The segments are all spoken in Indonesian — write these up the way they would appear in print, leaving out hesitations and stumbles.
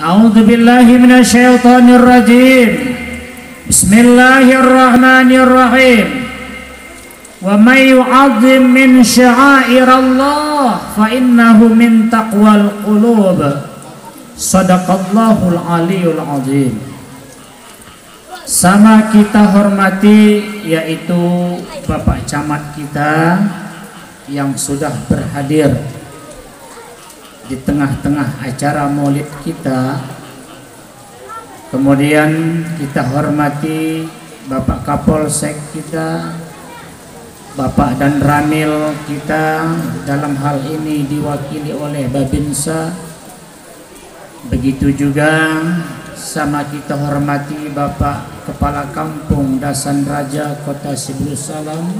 A'udzu billahi minasyaitonir rajim. Bismillahirrahmanirrahim. Wa may yu'azzim min sya'airallah fa innahu min taqwal qulub. Shadaqallahul aliyul azim. Sama kita hormati yaitu Bapak Camat kita yang sudah berhadir di tengah-tengah acara maulid kita. Kemudian kita hormati Bapak Kapolsek kita, Bapak dan Ramil kita, dalam hal ini diwakili oleh Babinsa. Begitu juga sama kita hormati Bapak Kepala Kampung Dasan Raja Kota Sibursalam.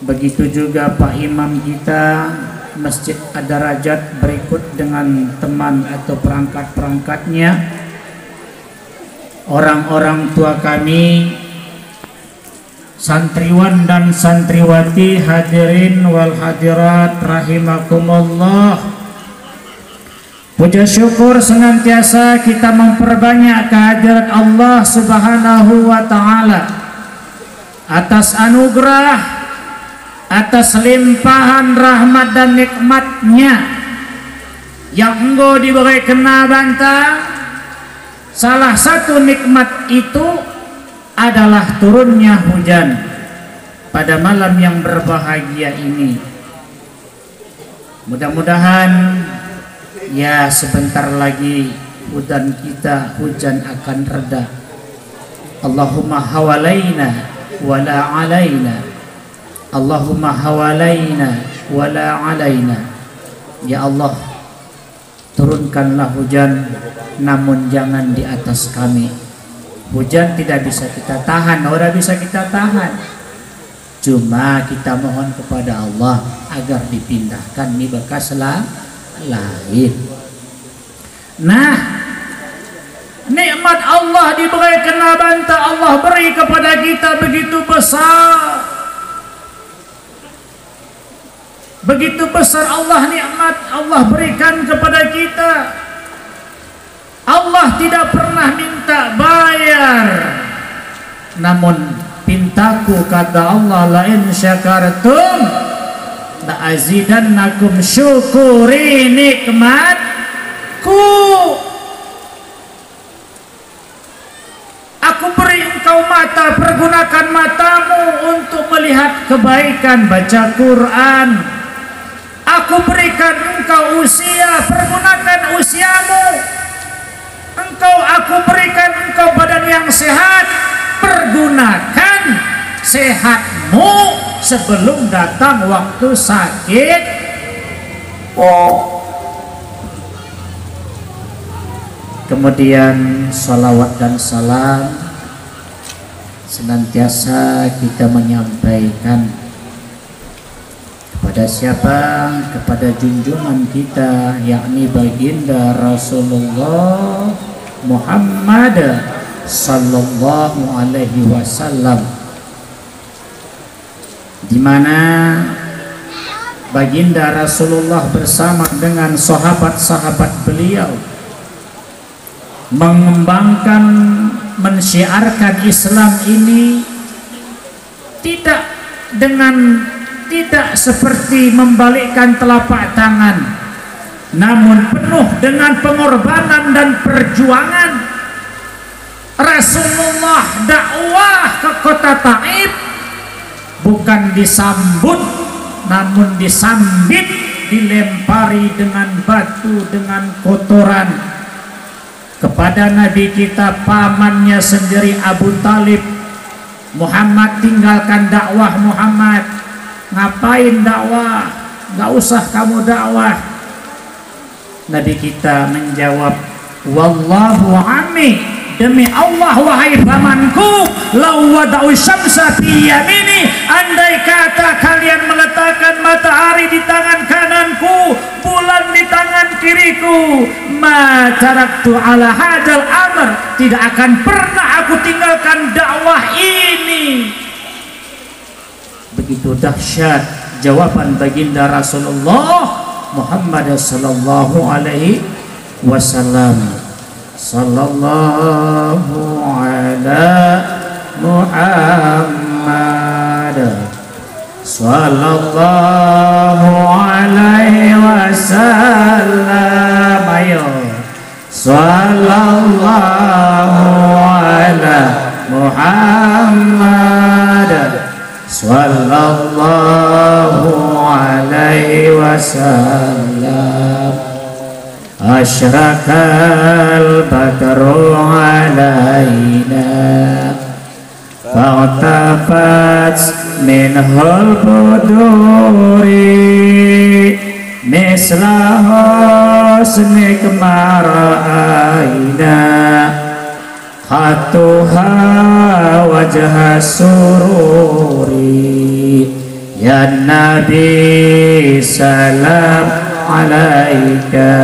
Begitu juga Pak Imam kita Masjid Ad-Darajat berikut dengan teman atau perangkat-perangkatnya, orang-orang tua kami, santriwan dan santriwati, hadirin wal hadirat rahimakumullah. Puja syukur senantiasa kita memperbanyak kehadirat Allah Subhanahu wa ta'ala atas anugerah, atas limpahan rahmat dan nikmatnya yang engkau diberi kena banta. Salah satu nikmat itu adalah turunnya hujan pada malam yang berbahagia ini. Mudah-mudahan ya sebentar lagi hujan akan reda. Allahumma hawalaina wala alaina, Allahumma hawalaina wala alaina. Ya Allah, turunkanlah hujan namun jangan di atas kami. Hujan tidak bisa kita tahan, orang bisa kita tahan. Cuma kita mohon kepada Allah agar dipindahkan di bekas lain. Nah, nikmat Allah diberi kena banta Allah beri kepada kita begitu besar. Begitu besar Allah nikmat Allah berikan kepada kita. Allah tidak pernah minta bayar. Namun pintaku kata Allah, la in syakartum la azidannakum, syukuri nikmatku. Aku beri engkau mata, pergunakan matamu untuk melihat kebaikan, baca Quran. Aku berikan engkau usia, pergunakan usiamu. Aku berikan engkau badan yang sehat, pergunakan sehatmu sebelum datang waktu sakit. Kemudian salawat dan salam senantiasa kita menyampaikan kepada siapa? Kepada junjungan kita, yakni baginda Rasulullah Muhammad sallallahu alaihi wasallam, di mana baginda Rasulullah bersama dengan sahabat-sahabat beliau mengembangkan, mensyiarkan Islam ini tidak seperti membalikkan telapak tangan, namun penuh dengan pengorbanan dan perjuangan. Rasulullah dakwah ke kota Taif bukan disambut, namun disambit, dilempari dengan batu, dengan kotoran. Kepada Nabi kita, pamannya sendiri Abu Talib, Muhammad, tinggalkan dakwah Muhammad. Ngapain dakwah? Gak usah kamu dakwah. Nabi kita menjawab, wallahu ami, demi Allah wahai pamanku, lau wada'u syamsa fi yamini, andai kata kalian meletakkan matahari di tangan kananku, bulan di tangan kiriku, ma taraktu ala hadal amr, tidak akan pernah aku tinggalkan dakwah ini. Begitu dahsyat jawaban baginda Rasulullah Muhammad sallallahu alaihi wasallam. sallallahu ala Muhammad sallallahu alaihi wasallam. Ayo sallallahu ala Muhammad sallallahu alaihi wasallam. Asyraqal badru alaina fa'tafat minhul buduri misla husnik mara'aina khatuha wajha sururi. Ya Nabi salam alaika,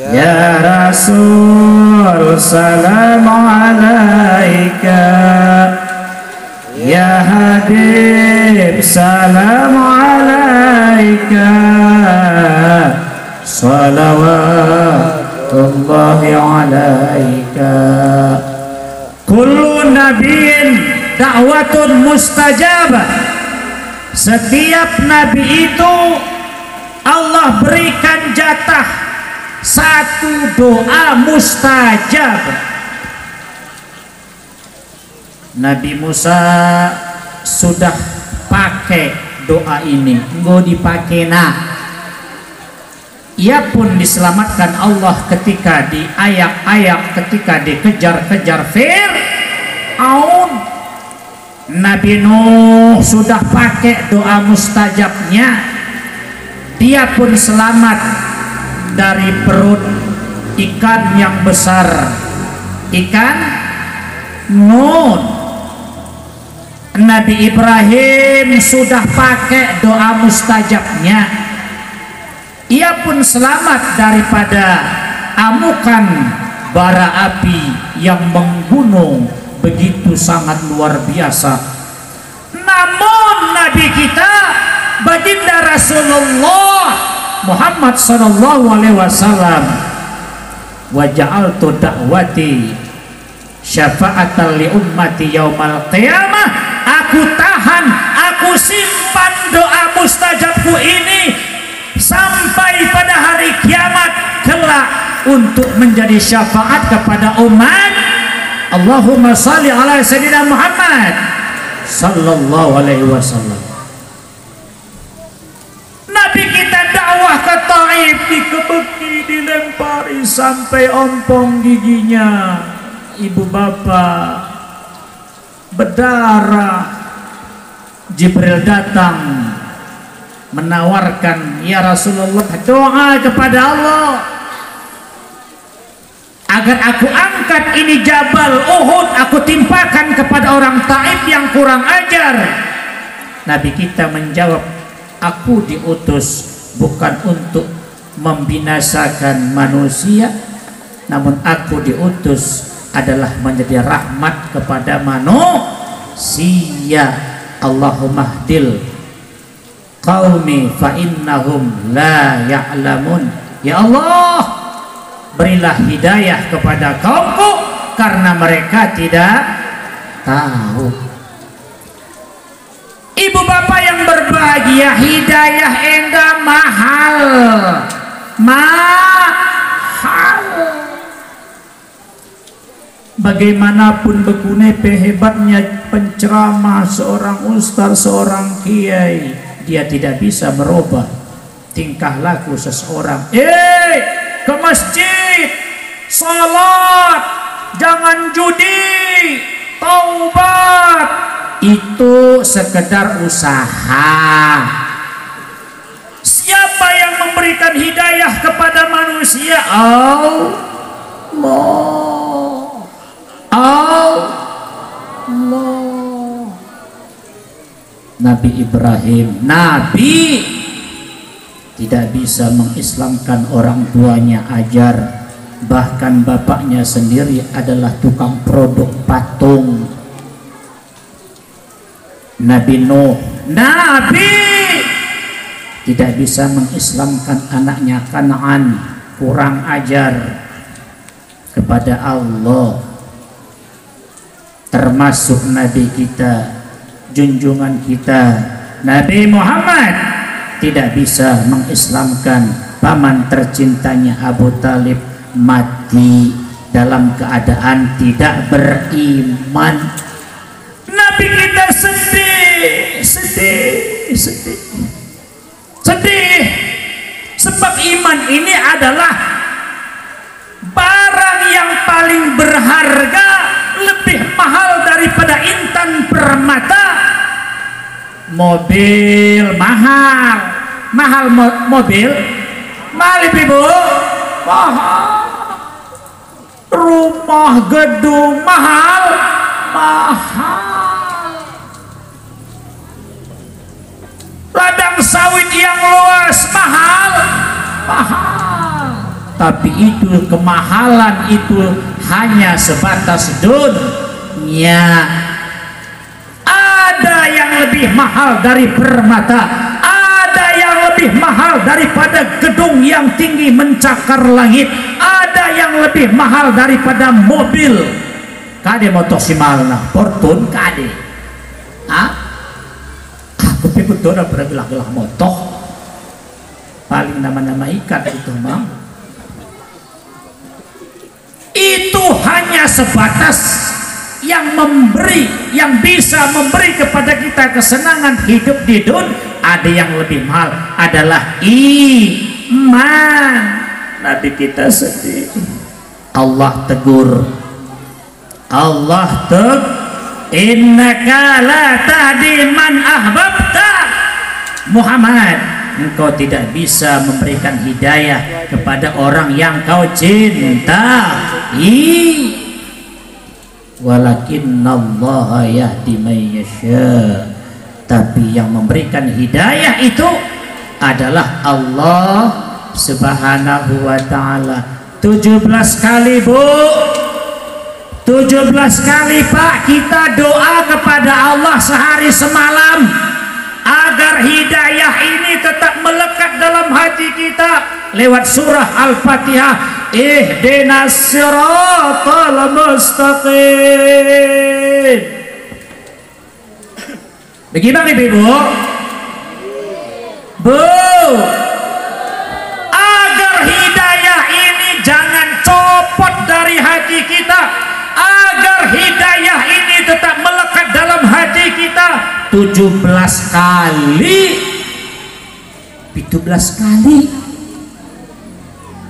ya Rasul salam alaika, ya Habib salam alaika, salawatullahi alaika. Kullu nabiyyin da'watun mustajabah. Setiap nabi itu Allah berikan jatah satu doa mustajab. Nabi Musa sudah pakai doa ini, nggak dipakai ia pun diselamatkan Allah ketika diayak-ayak, ketika dikejar-kejar Fir'aun. Nabi Nuh sudah pakai doa mustajabnya, dia pun selamat dari perut ikan yang besar, ikan Nun. Nabi Ibrahim sudah pakai doa mustajabnya, ia pun selamat daripada amukan bara api yang menggunung begitu sangat luar biasa. Namun Nabi kita baginda Rasulullah Muhammad sallallahu alaihi wasallam, wa ja'altu da'wati syafa'atan li ummati yaumal qiyamah, aku tahan, aku simpan doa mustajabku ini sampai pada hari kiamat kelak untuk menjadi syafaat kepada umat. Allahumma salli ala sayyidina Muhammad sallallahu alaihi wasallam. Nabi kita dakwah ke Taif, dikebeki, dilempari sampai ompong giginya, ibu bapak berdarah. Jibril datang menawarkan, ya Rasulullah, doa kepada Allah agar aku angkat ini Jabal Uhud, aku timpakan kepada orang Taif yang kurang ajar. Nabi kita menjawab, aku diutus bukan untuk membinasakan manusia, namun aku diutus adalah menjadi rahmat kepada manusia. Allahumma hdil qaumi fa innahum la ya'lamun. Ya Allah, berilah hidayah kepada kaumku karena mereka tidak tahu. Ibu bapak yang berbahagia, hidayah enggak mahal, mahal. Bagaimanapun bekunepe hebatnya penceramah seorang ustaz, seorang kiai, dia tidak bisa merubah tingkah laku seseorang. Ke masjid, salat, jangan judi, taubat, itu sekedar usaha. Siapa yang memberikan hidayah kepada manusia? Allah. Nabi Ibrahim, Nabi tidak bisa mengislamkan orang tuanya ajar, bahkan bapaknya sendiri adalah tukang produk patung. Nabi Nuh, Nabi tidak bisa mengislamkan anaknya Kanaan, kurang ajar. kepada Allah, termasuk Nabi kita, junjungan kita Nabi Muhammad, tidak bisa mengislamkan paman tercintanya Abu Talib mati dalam keadaan tidak beriman. Nabi kita sedih sebab iman ini adalah barang yang paling berharga, lebih mahal daripada intan permata. Mobil mahal mobil mahal ibu, mahal. Rumah gedung mahal. Ladang sawit yang luas mahal. Tapi itu kemahalan itu hanya sebatas dunia. Ada yang lebih mahal dari permata, ada yang lebih mahal daripada gedung yang tinggi mencakar langit, ada yang lebih mahal daripada mobil. Kade motor simalna Fortune kade. Aku pikir tuh udah bergelah-gelah motor. Paling nama-nama ikan itu mah. Itu hanya sebatas yang memberi, yang bisa memberi kepada kita kesenangan hidup di dunia. Ada yang lebih mahal adalah iman. Nabi kita sedih. Allah tegur, innaka la tahdi man ahbabta. Muhammad, engkau tidak bisa memberikan hidayah kepada orang yang kau cintai. Walakinnallaha yahdi man yasha. Tapi yang memberikan hidayah itu adalah Allah Subhanahu wa ta'ala. 17 kali Bu, 17 kali Pak, kita doa kepada Allah sehari semalam agar hidayah ini tetap melekat dalam hati kita lewat surah Al-Fatihah. Ihdinas siratal mustaqim. Bagaimana Ibu? Bu, agar hidayah ini jangan copot dari hati kita, agar hidayah ini tetap melekat dalam hati kita. 17 kali 17 kali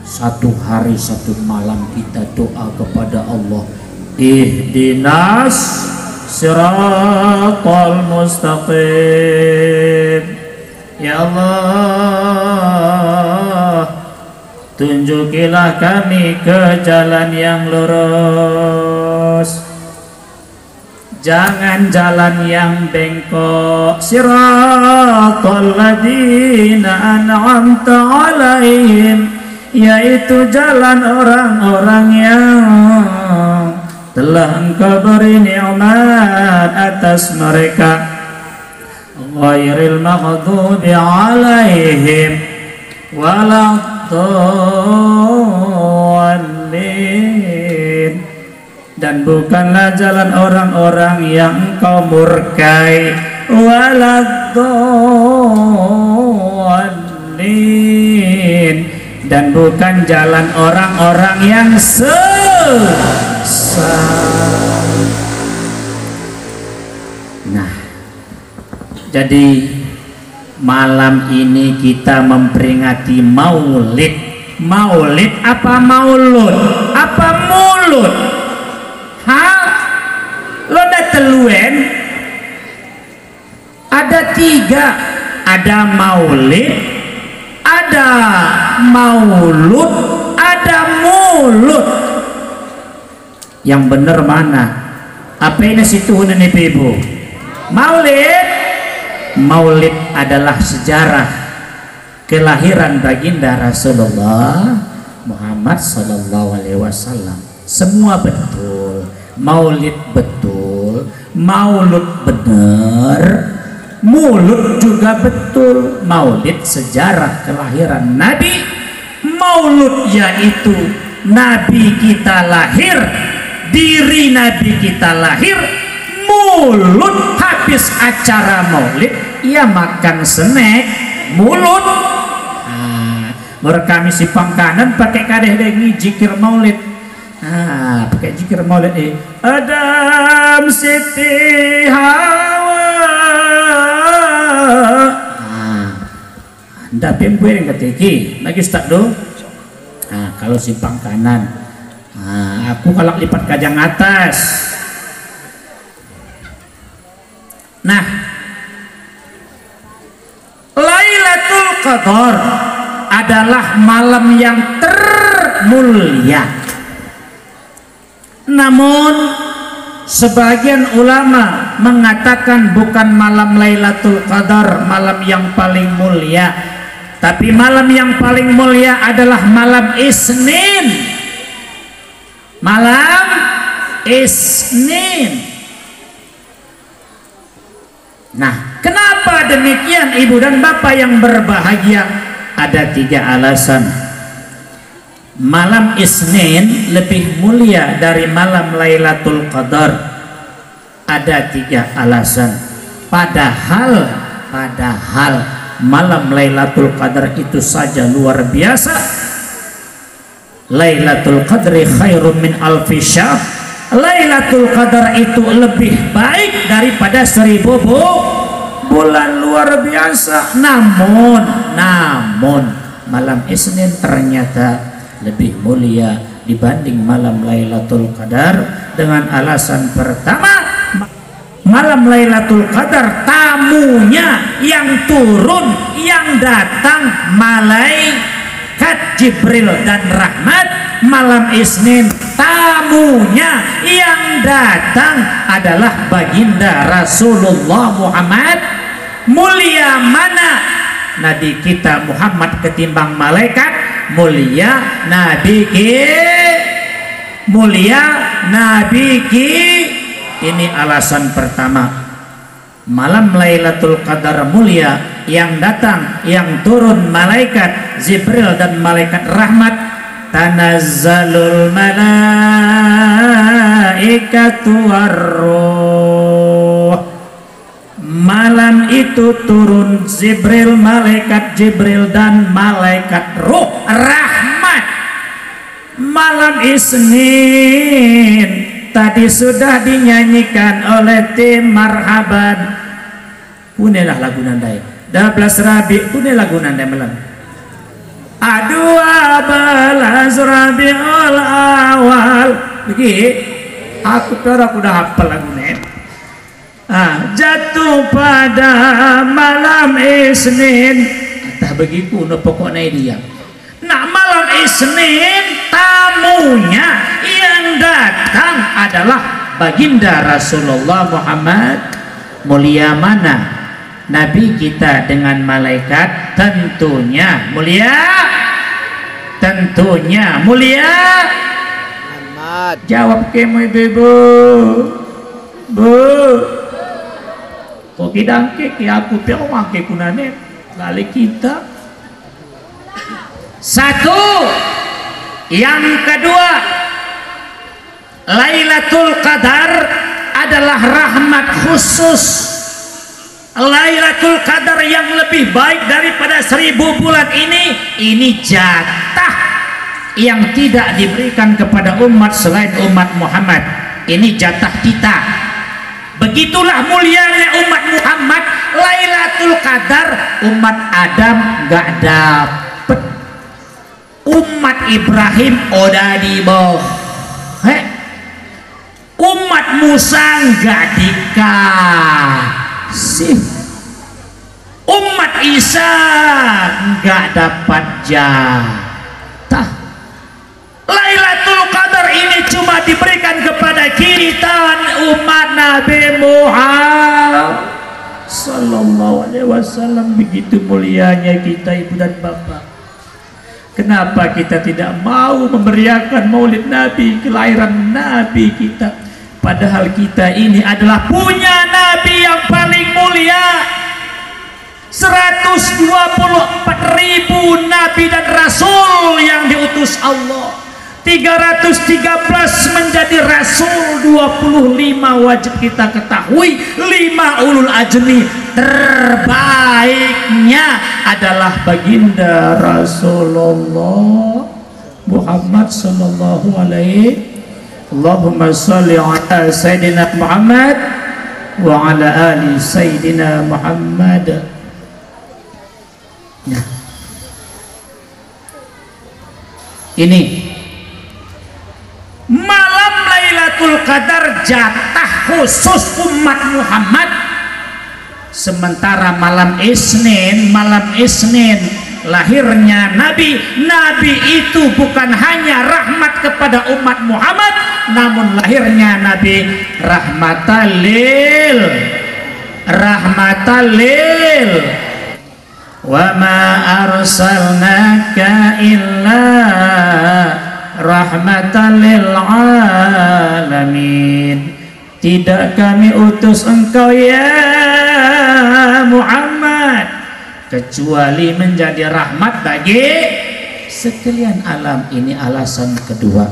satu hari satu malam kita doa kepada Allah. Ihdinas siratal mustaqim. Ya Allah, tunjukilah kami ke jalan yang lurus, jangan jalan yang bengkok. Siratal ladzina an'amta alaihim, yaitu jalan orang-orang yang telah Engkau beri nikmat atas mereka. Ghairil maghdubi alaihim waladdallin, dan bukanlah jalan orang-orang yang Engkau murkai. Waladdallin, dan bukan jalan orang-orang yang sesat. Nah, jadi malam ini kita memperingati Maulid. Maulid apa maulud? Apa mulut? Lo dah teluen? Ada 3, ada maulid, ada maulud, ada mulut. Yang benar mana? Apa ini situ nih Ibu? Maulid. Maulid adalah sejarah kelahiran baginda Rasulullah Muhammad sallallahu alaihi wasallam. Semua betul, maulid betul, maulud benar, mulut juga betul. Maulid sejarah kelahiran Nabi, maulud yaitu Nabi kita lahir, diri Nabi kita lahir, mulut habis acara maulid ia makan snack mulut. Kami si pangkanan pakai kadeh dengi jikir maulid. Pakai jikir maulid Adam Siti Hawa. Ndak gue yang ketiki lagi start do. Kalau simpang kanan, aku kalau lipat kajang atas. Nah, Lailatul Qadar adalah malam yang termulia. Namun sebagian ulama mengatakan bukan malam Lailatul Qadar malam yang paling mulia, tapi malam yang paling mulia adalah malam Isnin. Malam Isnin. Nah, kenapa demikian ibu dan bapak yang berbahagia? Ada 3 alasan. Malam Isnin lebih mulia dari malam Lailatul Qadar. Ada 3 alasan. Padahal malam Lailatul Qadar itu saja luar biasa. Lailatul Qadri khairum min alfi syahr. Lailatul Qadar itu lebih baik daripada 1000 bulan, luar biasa. Namun malam Isnin ternyata lebih mulia dibanding malam Lailatul Qadar dengan alasan pertama, malam Lailatul Qadar tamunya yang turun, yang datang malaikat Jibril dan rahmat. Malam Isnin tamunya yang datang adalah baginda Rasulullah Muhammad. Mulia mana Nabi kita Muhammad ketimbang malaikat? Mulia Nabi ki. Ini alasan pertama. Malam Lailatul Qadar mulia, yang datang, yang turun malaikat Jibril dan malaikat rahmat. Tanazzalul malaikatu warruh. Malam itu turun Jibril, malaikat Jibril dan malaikat ruh rahmat. Malam Isnin tadi sudah dinyanyikan oleh tim Marhaban. Punelah lagu nandai 12 Rabi, pune lagu nandai malam. Adua balas Rabiul Awal. Begini, aku udah hafal lagu nih. Jatuh pada malam Isnin. Entah begitu, no pokoknya dia. Nah, malam Isnin tamunya yang datang adalah baginda Rasulullah Muhammad. Mulia mana Nabi kita dengan malaikat? Tentunya mulia. Tentunya mulia. Ahmad. Jawab kemu ibu. Bu. Kok kidangke ki aku pewang ke kunane lali kita. Satu. Yang kedua, Lailatul Qadar adalah rahmat khusus. Lailatul Qadar yang lebih baik daripada 1000 bulan ini jatah yang tidak diberikan kepada umat selain umat Muhammad. Ini jatah kita. Begitulah mulianya umat Muhammad. Lailatul Qadar umat Adam gak dapet, umat Ibrahim udah diboh, umat Musa gak dikasih, umat Isa nggak dapat jatah. Lailatul Qadar ini cuma diberikan kepada kita umat Nabi Muhammad Sallallahu Alaihi Wasallam. Begitu mulianya kita ibu dan bapak. Kenapa kita tidak mau memeriahkan maulid Nabi, kelahiran Nabi kita? Padahal kita ini adalah punya Nabi yang paling mulia. 124.000 Nabi dan Rasul yang diutus Allah. 313 menjadi rasul, 25 wajib kita ketahui 5 ulul azmi terbaiknya adalah baginda Rasulullah Muhammad sallallahu alaihi. Allahumma sholli ala sayyidina Muhammad wa ala ali sayyidina Muhammad. Nah, ini malam Lailatul Qadar jatah khusus umat Muhammad. Sementara malam Isnin lahirnya Nabi. Nabi itu bukan hanya rahmat kepada umat Muhammad, namun lahirnya Nabi rahmatan lil wa ma arsalnaka illa rahmatan lil alamin. Tidak kami utus engkau ya Muhammad kecuali menjadi rahmat bagi sekalian alam. Ini alasan kedua.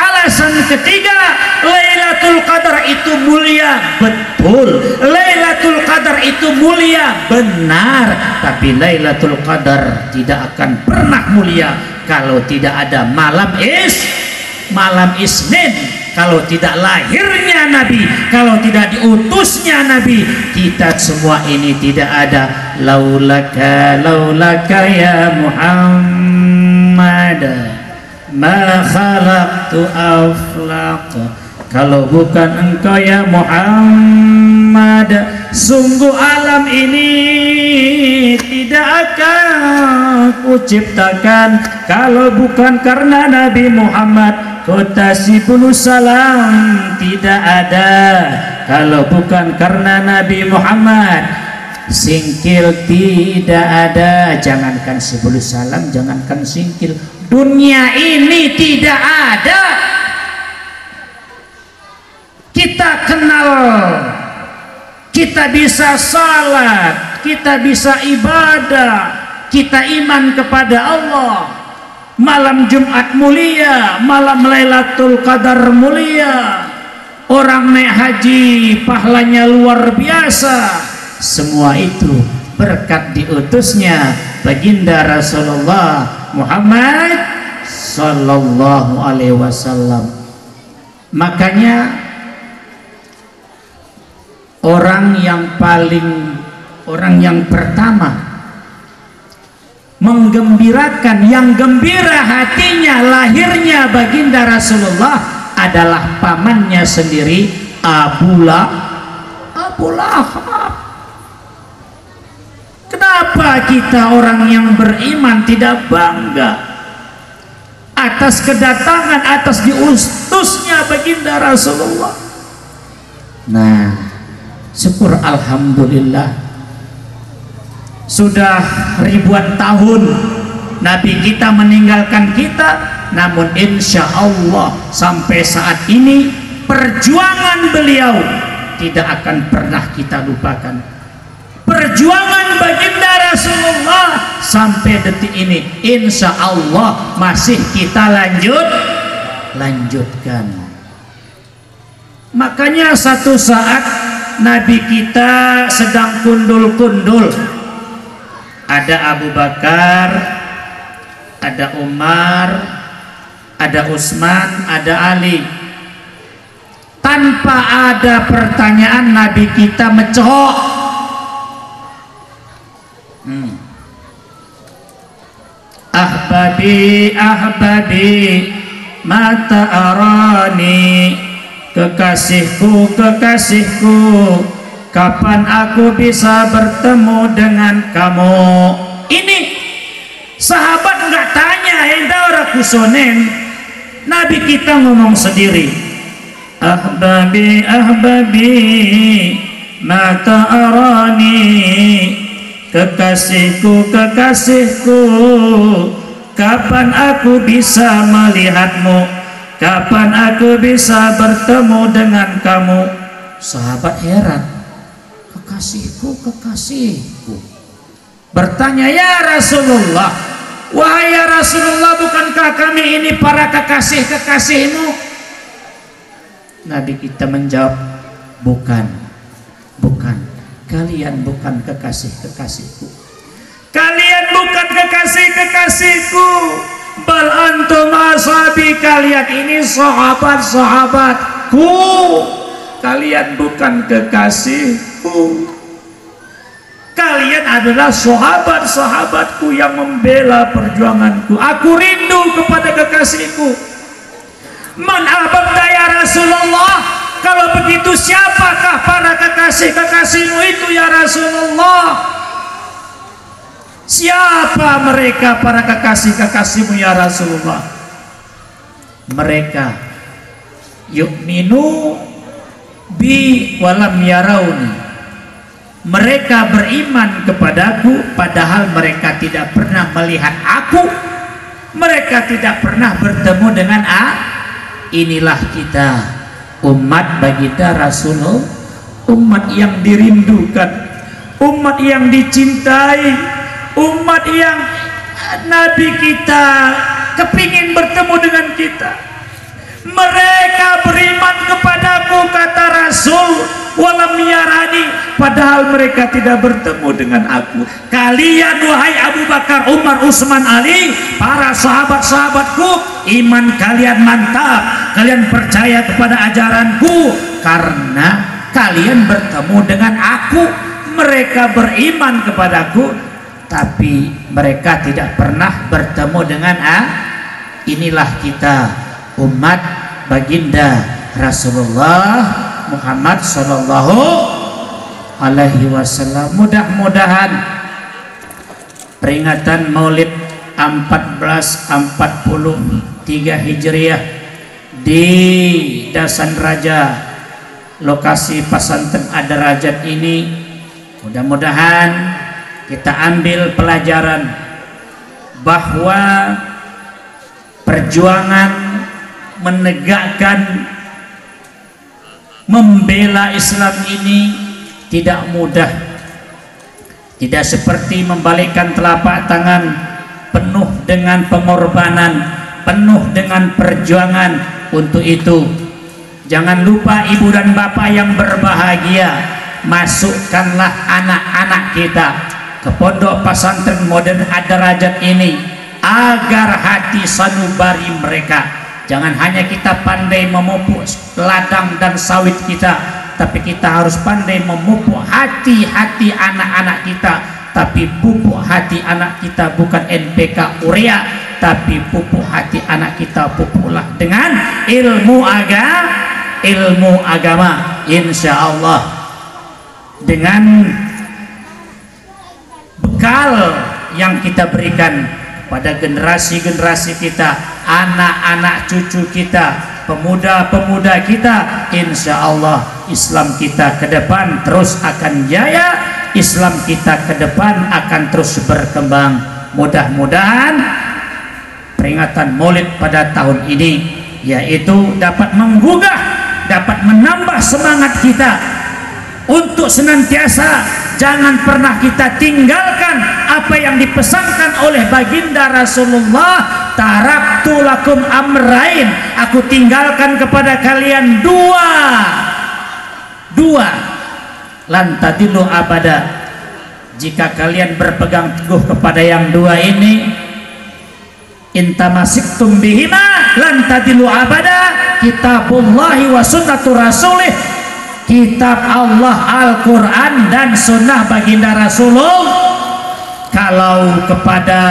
Alasan ketiga, Lailatul Qadar itu mulia, betul. Lailatul Qadar itu mulia, benar. Tapi Lailatul Qadar tidak akan pernah mulia kalau tidak ada malam Isnin, kalau tidak lahirnya Nabi, kalau tidak diutusnya Nabi, kita semua ini tidak ada. Laulaka ya Muhammad ma khalaqtu aflaq. Kalau bukan engkau ya Muhammad, sungguh alam ini tidak akan kuciptakan. Kalau bukan karena Nabi Muhammad, kota Sibulus Salam tidak ada. Kalau bukan karena Nabi Muhammad, Singkil tidak ada. Jangankan Sibulus Salam, jangankan Singkil, dunia ini tidak ada. Kita kenal, kita bisa salat, kita bisa ibadah, kita iman kepada Allah. Malam Jumat mulia, malam Lailatul Qadar mulia. Orang naik haji pahalanya luar biasa. Semua itu berkat diutusnya baginda Rasulullah Muhammad sallallahu alaihi wasallam. Makanya orang yang pertama menggembirakan, yang gembira hatinya lahirnya baginda Rasulullah adalah pamannya sendiri, Abu Lahab. Kenapa kita orang yang beriman tidak bangga atas kedatangan, atas diutusnya baginda Rasulullah? Nah, syukur alhamdulillah, sudah ribuan tahun Nabi kita meninggalkan kita, namun insya Allah sampai saat ini perjuangan beliau tidak akan pernah kita lupakan. Perjuangan baginda Rasulullah sampai detik ini insya Allah masih kita lanjutkan. Makanya satu saat Nabi kita sedang kundul-kundul, ada Abu Bakar, ada Umar, ada Utsman, ada Ali. Tanpa ada pertanyaan Nabi kita mencohok. Ahbabi, ahbabi, mata arani. Kekasihku, kekasihku, kapan aku bisa bertemu dengan kamu? Ini sahabat nggak tanya, enda ora kusonen. Nabi kita ngomong sendiri. Ahbabi, ahbabi, mata arani. Kekasihku, kekasihku, kapan aku bisa melihatmu? Kapan aku bisa bertemu dengan kamu? Sahabat heran. Kekasihku, kekasihku. Bertanya, ya Rasulullah, Wahai ya Rasulullah, bukankah kami ini para kekasih-kekasihmu? Nabi kita menjawab, bukan, kalian bukan kekasih-kekasihku, kalian bukan kekasih-kekasihku, bal antum ashabi, kalian ini sahabat-sahabatku, kalian bukan kekasihku. Kalian adalah sahabat-sahabatku yang membela perjuanganku. Aku rindu kepada kekasihku. Man ahbabta ya Rasulullah. Kalau begitu siapakah para kekasih-kekasihmu itu ya Rasulullah? Siapa mereka para kekasih-kekasihmu ya Rasulullah? Mereka yu'minu bi walam yarawni. Mereka beriman kepadaku padahal mereka tidak pernah melihat aku, mereka tidak pernah bertemu dengan aku. Inilah kita, umat baginda Rasulullah, umat yang dirindukan, umat yang dicintai, umat yang Nabi kita kepingin bertemu dengan kita. Mereka beriman kepadaku, kata Rasul, walam yarani, padahal mereka tidak bertemu dengan aku. Kalian wahai Abu Bakar, Umar, Utsman, Ali, para sahabat-sahabatku, iman kalian mantap, kalian percaya kepada ajaranku karena kalian bertemu dengan aku. Mereka beriman kepadaku tapi mereka tidak pernah bertemu dengan aku. Inilah kita, umat baginda Rasulullah Muhammad sallallahu alaihi wasallam. Mudah-mudahan peringatan Maulid 1443 Hijriah di Dasan Raja, lokasi Pesantren Ad-Darajat ini, mudah-mudahan kita ambil pelajaran bahwa perjuangan menegakkan, membela Islam ini tidak mudah. Tidak seperti membalikkan telapak tangan, penuh dengan pengorbanan, penuh dengan perjuangan. Untuk itu jangan lupa ibu dan bapak yang berbahagia, masukkanlah anak-anak kita ke pondok pesantren modern Ad-Darajat ini agar hati sanubari mereka. Jangan hanya kita pandai memupuk ladang dan sawit kita, tapi kita harus pandai memupuk hati-hati anak-anak kita. Tapi pupuk hati anak kita bukan NPK urea, tapi pupuk hati anak kita pupuklah dengan ilmu agama, insya Allah. Dengan bekal yang kita berikan pada generasi-generasi kita, anak-anak cucu kita, pemuda-pemuda kita, insya Allah Islam kita ke depan terus akan jaya, Islam kita ke depan akan terus berkembang. Mudah-mudahan peringatan Maulid pada tahun ini yaitu dapat menggugah, dapat menambah semangat kita untuk senantiasa jangan pernah kita tinggalkan apa yang dipesankan oleh baginda Rasulullah. Taraktu lakum amrain, aku tinggalkan kepada kalian dua lan tadillu abada. Jika kalian berpegang teguh kepada yang dua ini, intamassiktum bihima lan tadillu abada, kitabullahi wa sunnatu rasulih, kitab Allah Al-Quran dan sunnah baginda Rasulullah. Kalau kepada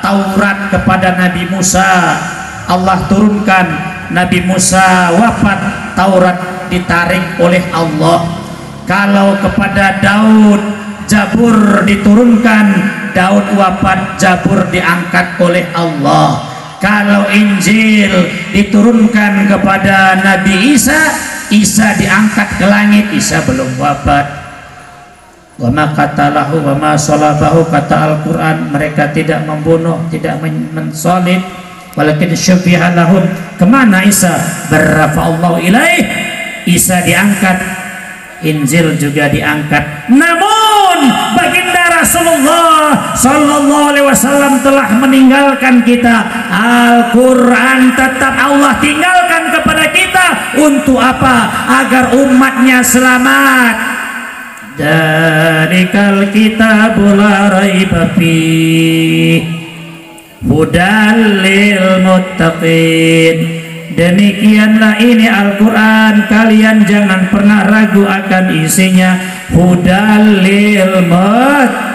Taurat, kepada Nabi Musa Allah turunkan, Nabi Musa wafat, Taurat ditarik oleh Allah. Kalau kepada Daud Zabur diturunkan, Daud wafat, Zabur diangkat oleh Allah. Kalau Injil diturunkan kepada Nabi Isa, Isa diangkat ke langit, Isa belum wafat. Wa ma qatalahu wa ma salabahu, kata Al-Quran, mereka tidak membunuh, tidak mensalib, walakin syufiha lahum. Kemana Isa? Barrafa'allahu ilaih, Isa diangkat, Injil juga diangkat. Namun baginda Rasulullah sallallahu alaihi wasallam telah meninggalkan kita. Al-Quran tetap Allah tinggalkan kepada kita untuk apa? Agar umatnya selamat. Dzalikal kitabul la raiba fihi hudal lil muttaqin. Demikianlah ini Al-Quran, kalian jangan pernah ragu akan isinya. Hudal lil muttaqin.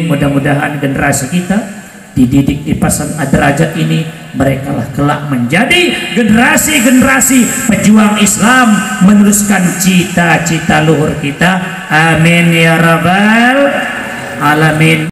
Mudah-mudahan generasi kita dididik di Pesantren Ad-Derajat ini, mereka lah kelak menjadi generasi-generasi pejuang Islam, meneruskan cita-cita luhur kita. Amin ya rabbal alamin.